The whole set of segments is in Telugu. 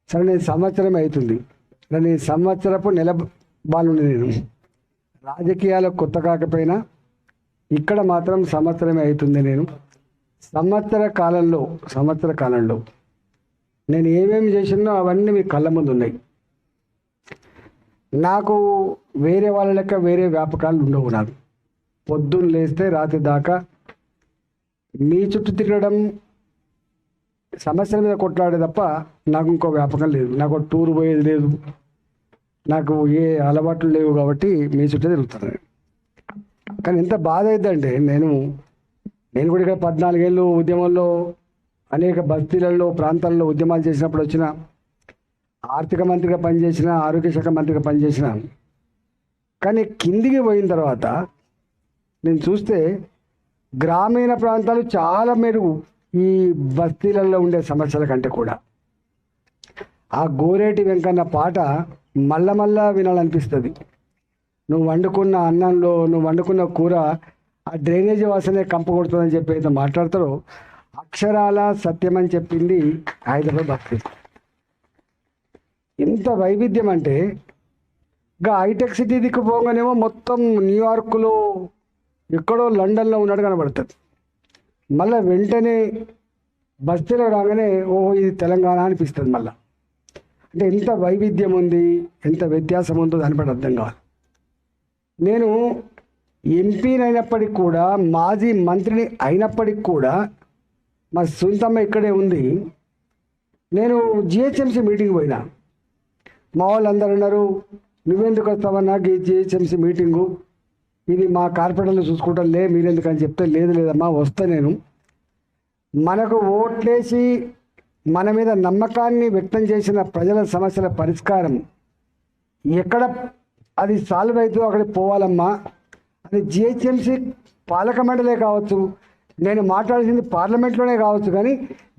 సరే నేను సంవత్సరం అవుతుంది, నేను సంవత్సరపు నెల బాలుని. నేను రాజకీయాలకు కొత్త కాకపోయినా ఇక్కడ మాత్రం సంవత్సరమే అవుతుంది. నేను సంవత్సర కాలంలో నేను ఏమేమి చేసినో అవన్నీ మీ కళ్ళ ముందు ఉన్నాయి. నాకు వేరే వాళ్ళ లెక్క వేరే వ్యాపకాలు ఉండవు. నాకు పొద్దున్న లేస్తే రాత్రి దాకా మీ చుట్టూ తిరగడం, సమస్యల మీద కొట్లాడే తప్ప నాకు ఇంకో వ్యాపకం లేదు. నాకు టూర్ పోయేది లేదు, నాకు ఏ అలవాట్లు లేవు. కాబట్టి మీ చుట్టూ తిరుగుతాను. కానీ ఎంత బాధ అవుతుందంటే నేను కూడా ఇక్కడ 14 ఏళ్ళు ఉద్యమంలో అనేక బస్తీలలో ప్రాంతాల్లో ఉద్యమాలు చేసినప్పుడు వచ్చిన, ఆర్థిక మంత్రిగా పనిచేసిన, ఆరోగ్య శాఖ మంత్రిగా పనిచేసిన. కానీ కిందికి పోయిన తర్వాత నేను చూస్తే గ్రామీణ ప్రాంతాలు చాలా మెరుగు ఈ బస్తీలలో ఉండే సమస్యల కంటే కూడా. ఆ గోరేటి వెంకన్న పాట మళ్ళా వినాలనిపిస్తుంది. నువ్వు వండుకున్న అన్నంలో, నువ్వు వండుకున్న కూర ఆ డ్రైనేజీ వాసనే కంప కొడుతుందని చెప్పి అయితే మాట్లాడతారో అక్షరాల సత్యమని చెప్పింది హైదరాబాద్ బస్తీ. ఎంత వైవిధ్యం అంటే ఇంకా హైటెక్ సిటీ దిక్కు పోగానేమో మొత్తం న్యూయార్క్లో ఎక్కడో లండన్లో ఉన్నాడు కనబడుతుంది. మళ్ళీ వెంటనే బస్తీలో రాగానే ఓహో ఇది తెలంగాణ అనిపిస్తుంది. మళ్ళీ అంటే ఎంత వైవిధ్యం ఉంది, ఎంత వ్యత్యాసం ఉందో దాన్ని బట్టి అర్థం కావాలి. నేను ఎంపీని అయినప్పటికి కూడా, మాజీ మంత్రిని అయినప్పటికి కూడా మా సొంతమ్మ ఇక్కడే ఉంది. నేను జిహెచ్ఎంసీ మీటింగ్ పోయినా. మా వాళ్ళు అందరు అన్నారు, నువ్వెందుకు వస్తావన్నా ఈ జిహెచ్ఎంసీ మీటింగు, ఇది మా కార్పొరేటర్లు చూసుకుంటాం లే, మీరెందుకు అని చెప్తే లేదమ్మా వస్తా నేను. మనకు ఓట్లేసి మన మీద నమ్మకాన్ని వ్యక్తం చేసిన ప్రజల సమస్యల పరిష్కారం ఎక్కడ అది సాల్వ్ అవుతుందో అక్కడికి పోవాలమ్మా. అది జిహెచ్ఎంసీ పాలక మండలే కావచ్చు, నేను మాట్లాడాల్సింది పార్లమెంట్లోనే కావచ్చు, కానీ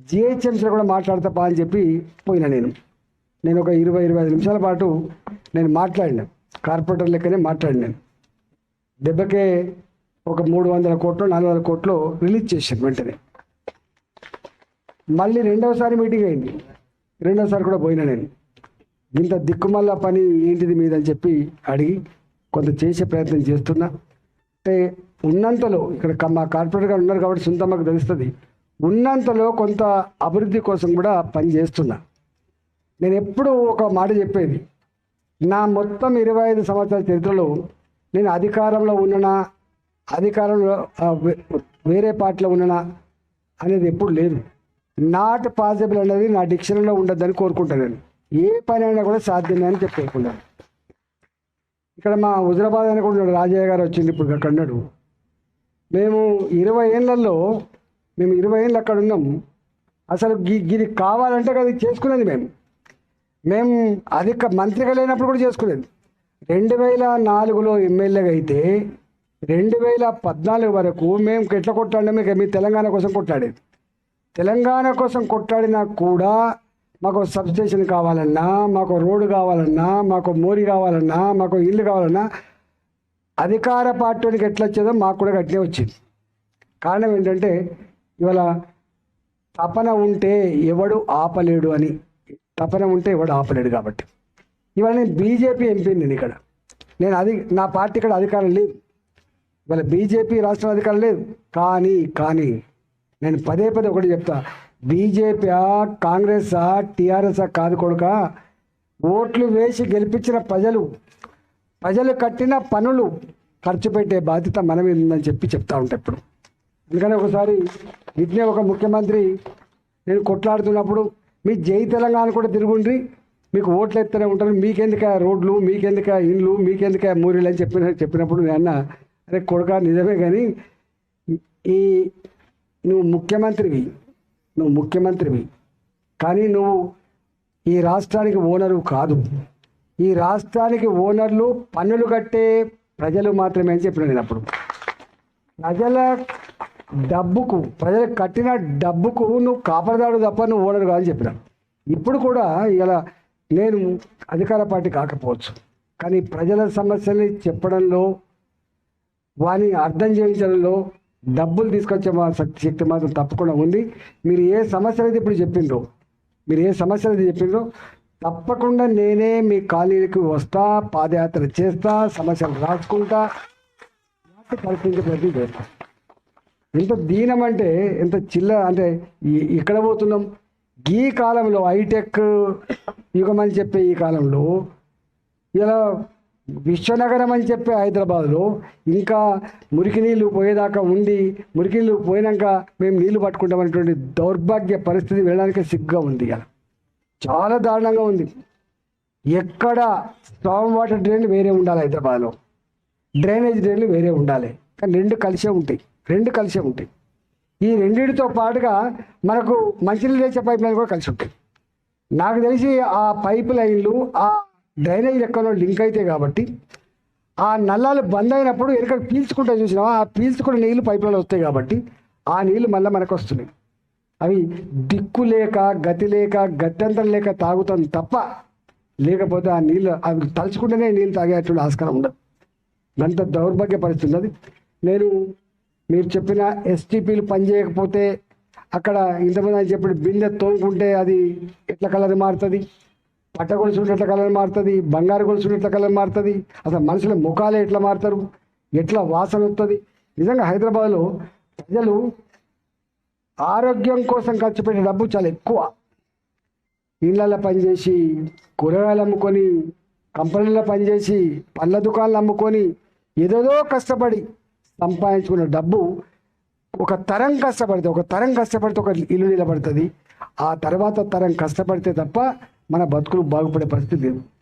జిహెచ్ఎంసీలో కూడా మాట్లాడతా అని చెప్పి పోయినా. నేను ఒక 20-25 నిమిషాల పాటు నేను మాట్లాడినా, కార్పొరేటర్ లెక్కనే మాట్లాడినాను. దెబ్బకే ఒక 300 కోట్లు 400 కోట్లు రిలీజ్ చేశాను వెంటనే. మళ్ళీ రెండవసారి మీటింగ్ అయింది, రెండోసారి కూడా పోయినా. నేను ఇంత దిక్కుమల్ల పని ఏంటిది మీదని చెప్పి అడిగి కొంత చేసే ప్రయత్నం చేస్తున్నా. అంటే ఉన్నంతలో ఇక్కడ మా కార్పొరేటర్ గారు ఉన్నారు కాబట్టి సొంతమ్మకు తెలుస్తుంది, ఉన్నంతలో కొంత అభివృద్ధి కోసం కూడా పని చేస్తున్నా. నేను ఎప్పుడు ఒక మాట చెప్పేది, నా మొత్తం 25 సంవత్సరాల చరిత్రలో నేను అధికారంలో ఉన్ననా, అధికారంలో వేరే పార్టీలో ఉన్ననా అనేది ఎప్పుడు లేదు. నాట్ పాసిబుల్ అనేది నా డిక్షనరీలో ఉండద్దని కోరుకుంటాను. నేను ఏ పని అయినా కూడా సాధ్యమే అని చెప్పుకుంటాను. ఇక్కడ మా హుజరాబాద్ అని కూడా రాజయ్య గారు వచ్చింది ఇప్పుడు అక్కడ ఉన్నాడు. మేము 20 ఏళ్ళల్లో 20 ఏళ్ళు అక్కడ ఉన్నాం. అసలు ఇది కావాలంటే అది చేసుకునేది మేము అధిక మంత్రిగా లేనప్పుడు కూడా చేసుకునేది. 2004లో ఎమ్మెల్యేగా అయితే 2014 వరకు మేము ఎట్లా కొట్లాడినా మీ తెలంగాణ కోసం కొట్లాడేది. తెలంగాణ కోసం కొట్లాడినా కూడా మాకు సబ్స్టేషన్ కావాలన్నా, మాకు రోడ్డు కావాలన్నా, మాకు మోరీ కావాలన్నా, మాకు ఇల్లు కావాలన్నా అధికార పార్టీకి ఎట్లా వచ్చేదో మాకు కూడా గట్టినే వచ్చింది. కారణం ఏంటంటే ఇవాళ తపన ఉంటే ఎవడు ఆపలేడు అని, తపన ఉంటే ఎవడు ఆపలేడు. కాబట్టి ఇవాళ నేను బీజేపీ ఎంపీని, నేను నా పార్టీ ఇక్కడ అధికారం లేదు. ఇవాళ బీజేపీ రాష్ట్రం అధికారం లేదు. కానీ నేను పదే ఒకటి చెప్తా, బీజేపీ కాంగ్రెసా టీఆర్ఎస్ కాదు కొడుక, ఓట్లు వేసి గెలిపించిన ప్రజలు కట్టిన పనులు ఖర్చు పెట్టే బాధ్యత మన మీద ఉందని చెప్తా ఉంటా ఎప్పుడు. అందుకని ఒకసారి ఇట్నే ఒక ముఖ్యమంత్రి నేను కొట్లాడుతున్నప్పుడు మీ జై తెలంగాణ కూడా తిరుగుండ్రి, మీకు ఓట్లు ఎత్తనే ఉంటారు, మీకెందుక రోడ్లు, మీకెందుక ఇండ్లు, మీకెందుక మూరీలు అని చెప్పినప్పుడు నేను అన్న, అరే కొడుక నిజమే, కానీ నువ్వు ముఖ్యమంత్రివి కానీ నువ్వు ఈ రాష్ట్రానికి ఓనరు కాదు. ఈ రాష్ట్రానికి ఓనర్లు పన్నులు కట్టే ప్రజలు మాత్రమే అని చెప్పిన. నేను అప్పుడు ప్రజలు కట్టిన డబ్బుకు నువ్వు కాపరదాడు తప్ప నువ్వు ఓనరు కాదని చెప్పిన. ఇప్పుడు కూడా ఇలా నేను అధికార పార్టీ కాకపోవచ్చు, కానీ ప్రజల సమస్యల్ని చెప్పడంలో, వాని అర్థం చేయించడంలో డబ్బులు తీసుకొచ్చే మా శక్తి మాత్రం తప్పకుండా ఉంది. మీరు ఏ సమస్యలు అయితే ఇప్పుడు చెప్పిండ్రో తప్పకుండా నేనే మీ కాలనీకి వస్తా, పాదయాత్ర చేస్తా, సమస్యలు రాసుకుంటా, పరిస్థితి ప్రయత్నం చేస్తా. ఎంత దీనం అంటే ఎంత అంటే ఇక్కడ పోతున్నాం. ఈ కాలంలో హైటెక్ యుగం అని చెప్పే ఈ కాలంలో ఇలా విశ్వనగరం అని చెప్పే హైదరాబాద్లో ఇంకా మురికి నీళ్ళు పోయేదాకా ఉండి, మురికి నీళ్ళు పోయినాక మేము నీళ్లు పట్టుకుంటామనేటువంటి దౌర్భాగ్య పరిస్థితి వెళ్ళడానికి సిగ్గుగా ఉంది. ఇలా చాలా దారుణంగా ఉంది. ఎక్కడ స్టామ్ వాటర్ డ్రైన్లు వేరే ఉండాలి, హైదరాబాద్లో డ్రైనేజ్ డ్రైన్లు వేరే ఉండాలి, కానీ రెండు కలిసే ఉంటాయి. ఈ రెండింటితో పాటుగా మనకు మంచినీళ్ళు తెచ్చే పైప్ లైన్ కూడా కలిసి ఉంటాయి. నాకు తెలిసి ఆ పైప్ లైన్లు ఆ డ్రైనేజ్ ఎక్కడో లింక్ అయితే కాబట్టి ఆ నల్లాలు బంద్ అయినప్పుడు ఎక్కడ పీల్చుకుంటా చూసినావా, ఆ పీల్చుకున్న నీళ్ళు పైపులలో వస్తాయి కాబట్టి ఆ నీళ్ళు మళ్ళీ మనకు వస్తున్నాయి. అవి దిక్కు లేక గతి లేక గత్యంతరం లేక తాగుతాం తప్ప, లేకపోతే ఆ నీళ్ళు అవి తలుచుకుంటేనే నీళ్ళు తాగేటువంటి ఆస్కారం ఉండదు. అంత దౌర్భాగ్య పరిస్థితి ఉన్నది. మీరు చెప్పిన ఎస్టీపీలు పనిచేయకపోతే అక్కడ ఇంతమంది అని చెప్పి బిందె తోముకుంటే అది ఎట్ల కలర్ మారుతుంది, పట్ట గొలుసు ఎట్ల కలర్ మారుతుంది, బంగారు గొలుసు ఎట్ల కలర్ మారుతుంది, అసలు మనుషుల ముఖాలే ఎట్లా మారుతారు, ఎట్లా వాసన వస్తుంది. నిజంగా హైదరాబాద్లో ప్రజలు ఆరోగ్యం కోసం ఖర్చు పెట్టే డబ్బు చాలా ఎక్కువ. ఇళ్ళల్లో పనిచేసి, కూరగాయలు అమ్ముకొని, కంపెనీల్లో పనిచేసి, పళ్ళ దుకాణాలు అమ్ముకొని, ఏదేదో కష్టపడి సంపాదించుకున్న డబ్బు ఒక తరం కష్టపడితే ఒక ఇల్లు నిలబడుతుంది. ఆ తర్వాత తరం కష్టపడితే తప్ప మన బతుకులు బాగుపడే పరిస్థితి లేదు.